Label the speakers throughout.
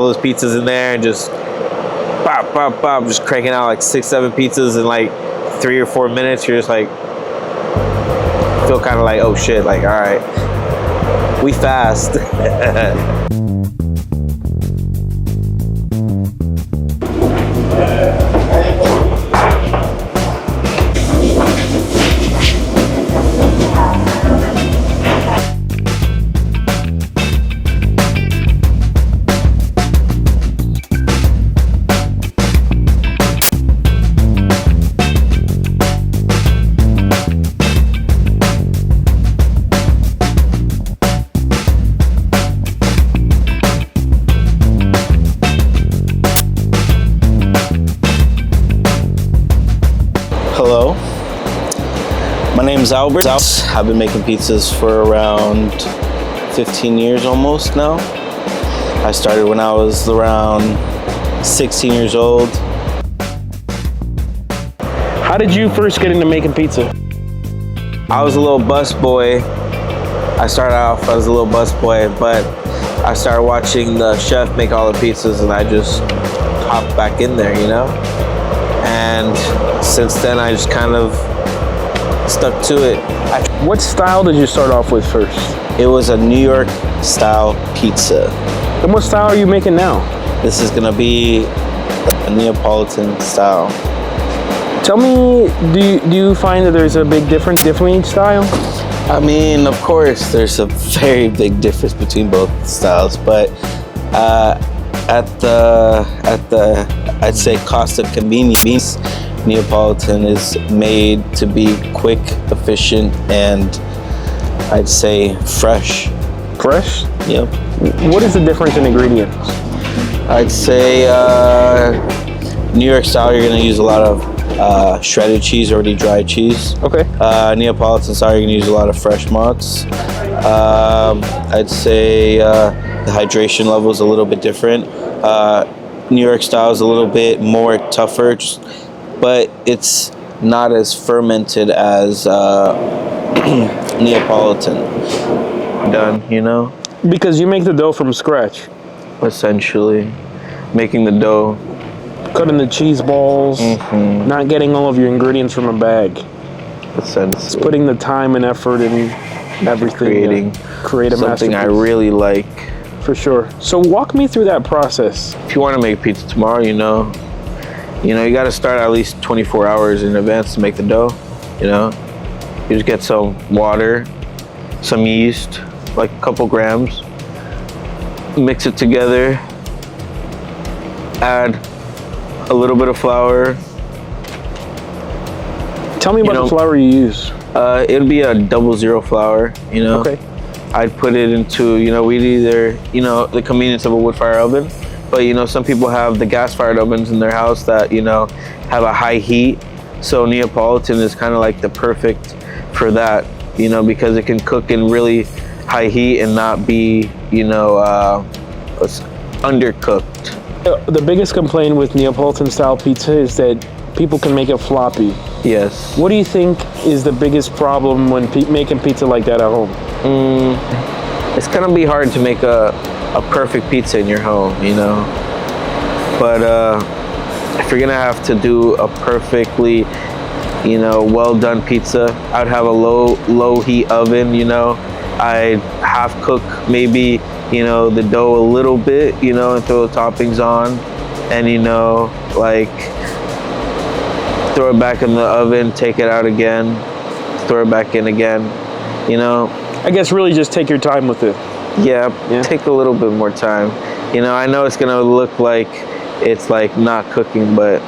Speaker 1: all those pizzas in there and just pop, pop, pop, just cranking out like 6-7 pizzas in like 3 or 4 minutes. You're just like, feel kind of like, oh shit, like, all right, we fast.
Speaker 2: Hello, my name's Albert. I've been making pizzas for around 15 years almost now. I started when I was around 16 years old.
Speaker 3: How did you first get into making pizza?
Speaker 1: I was a little bus boy. I started off as a little bus boy, but I started watching the chef make all the pizzas and I just hopped back in there, you know? And since then, I just kind of stuck to it.
Speaker 3: What style did you start off with first?
Speaker 2: It was a New York style pizza.
Speaker 3: And what style are you making now?
Speaker 2: This is gonna be a Neapolitan style.
Speaker 3: Tell me, do you find that there's a big difference between each style?
Speaker 2: I mean, of course, there's a very big difference between both styles, but at the I'd say cost of convenience, Neapolitan is made to be quick, efficient, and I'd say fresh.
Speaker 3: Fresh?
Speaker 2: Yep.
Speaker 3: What is the difference in ingredients?
Speaker 2: I'd say New York style, you're gonna use a lot of shredded cheese, already dried cheese.
Speaker 3: Okay.
Speaker 2: Neapolitan style, you're gonna use a lot of fresh mozz. I'd say the hydration level is a little bit different. New York style is a little bit more tougher, but it's not as fermented as Neapolitan. Done, you know?
Speaker 3: Because you make the dough from scratch.
Speaker 2: Essentially, making the dough.
Speaker 3: Cutting the cheese balls, not getting all of your ingredients from a bag.
Speaker 2: Essentially.
Speaker 3: Putting the time and effort and everything. Create a
Speaker 2: something
Speaker 3: masterpiece.
Speaker 2: I really like.
Speaker 3: For sure. So walk me through that process.
Speaker 2: If you want to make pizza tomorrow, you got to start at least 24 hours in advance to make the dough. You know, you just get some water, some yeast, like a couple grams, mix it together, add a little bit of flour.
Speaker 3: Tell me about the flour you use.
Speaker 2: It'll be a 00 flour, you know.
Speaker 3: Okay.
Speaker 2: I'd put it into, we'd either, the convenience of a wood fire oven, but, some people have the gas fired ovens in their house that, have a high heat. So Neapolitan is kind of like the perfect for that, because it can cook in really high heat and not be, undercooked.
Speaker 3: The biggest complaint with Neapolitan style pizza is that people can make it floppy.
Speaker 2: Yes.
Speaker 3: What do you think is the biggest problem when making pizza like that at home?
Speaker 2: It's gonna be hard to make a perfect pizza in your home, But if you're gonna have to do a perfectly, well done pizza, I'd have a low heat oven, I'd half cook maybe, the dough a little bit, and throw the toppings on, and throw it back in the oven, take it out again, throw it back in again,
Speaker 3: I guess really just take your time with it.
Speaker 2: Yeah, take a little bit more time. I know it's gonna look like it's like not cooking, but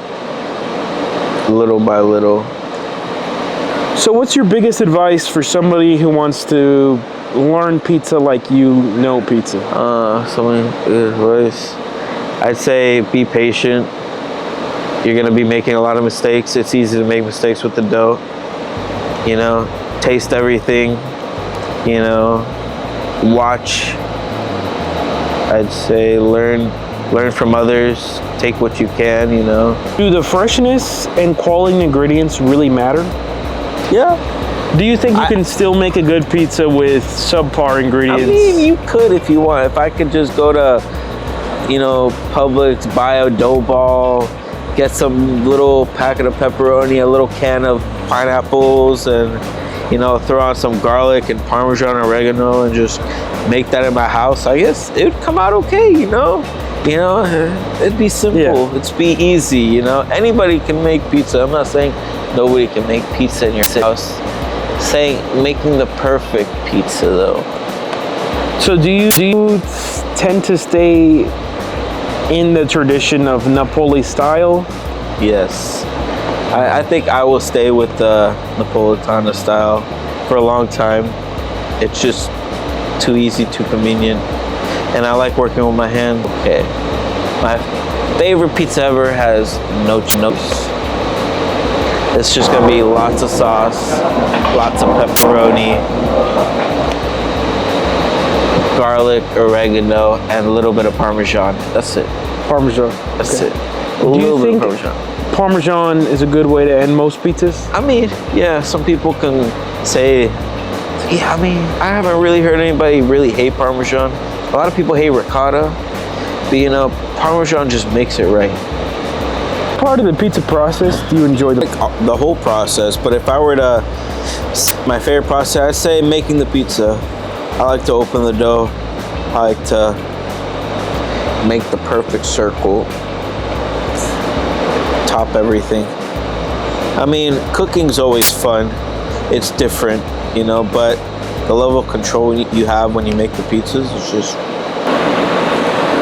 Speaker 2: little by little.
Speaker 3: So what's your biggest advice for somebody who wants to learn pizza like pizza?
Speaker 2: Something good advice. I'd say be patient. You're gonna be making a lot of mistakes. It's easy to make mistakes with the dough. Taste everything. Watch. I'd say learn from others. Take what you can.
Speaker 3: Do the freshness and quality ingredients really matter?
Speaker 2: Yeah.
Speaker 3: Do you think you can still make a good pizza with subpar ingredients?
Speaker 2: I mean, you could if you want. If I could just go to you know, Publix, buy a dough ball, get some little packet of pepperoni, a little can of pineapples, and, you know, throw on some garlic and Parmesan oregano and just make that in my house, I guess it would come out okay, you know? You know, it'd be simple.
Speaker 3: Yeah.
Speaker 2: It'd be easy, you know? Anybody can make pizza. I'm not saying nobody can make pizza in your house. Saying making the perfect pizza, though.
Speaker 3: So do you tend to stay in the tradition of Napoli style?
Speaker 2: Yes. I think I will stay with the Napolitana style for a long time. It's just too easy, too convenient. And I like working with my hand. Okay. My favorite pizza ever has no notes. It's just gonna be lots of sauce, lots of pepperoni, garlic, oregano, and a little bit of Parmesan. That's it.
Speaker 3: Parmesan.
Speaker 2: That's
Speaker 3: Okay.
Speaker 2: it. A
Speaker 3: Do you
Speaker 2: little bit
Speaker 3: think
Speaker 2: of Parmesan.
Speaker 3: Parmesan is a good way to end most pizzas?
Speaker 2: I mean, yeah, some people can say, yeah, I mean, I haven't really heard anybody really hate Parmesan. A lot of people hate ricotta, but you know, Parmesan just makes it right.
Speaker 3: Part of the pizza process, do you enjoy the
Speaker 1: whole process, but if I were to, my favorite process, I'd say making the pizza. I like to open the dough. I like to make the perfect circle, top everything. I mean, cooking's always fun. It's different, you know, but the level of control you have when you make the pizzas is just...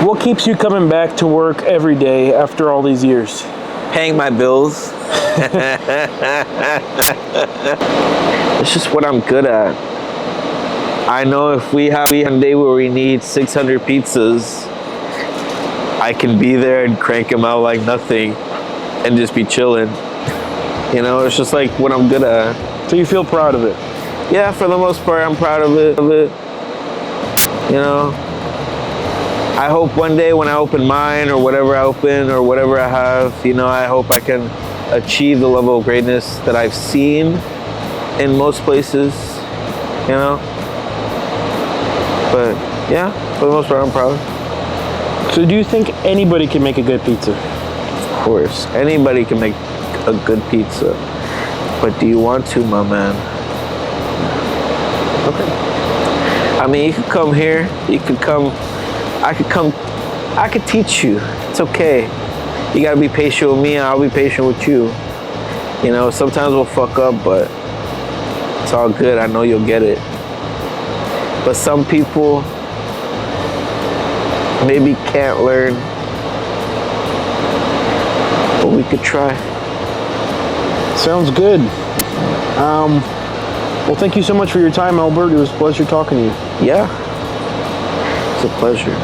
Speaker 3: What keeps you coming back to work every day after all these years?
Speaker 2: Paying my bills. It's just what I'm good at. I know if we have a day where we need 600 pizzas, I can be there and crank them out like nothing and just be chilling. You know, it's just like what I'm good at.
Speaker 3: So you feel proud of it?
Speaker 2: Yeah, for the most part, I'm proud of it. You know, I hope one day when I open mine or whatever I open or whatever I have, you know, I hope I can achieve the level of greatness that I've seen in most places, you know. But yeah, for the most part, I'm proud.
Speaker 3: So do you think anybody can make a good pizza?
Speaker 2: Of course, anybody can make a good pizza. But do you want to, my man?
Speaker 3: Okay.
Speaker 2: I mean, you could come here, you could come, I could teach you. It's okay. You gotta be patient with me and I'll be patient with you. You know, sometimes we'll fuck up, but it's all good. I know you'll get it. But some people maybe can't learn, but we could try.
Speaker 3: Sounds good. Well, thank you so much for your time, Albert. It was a pleasure talking to you.
Speaker 2: Yeah, it's a pleasure.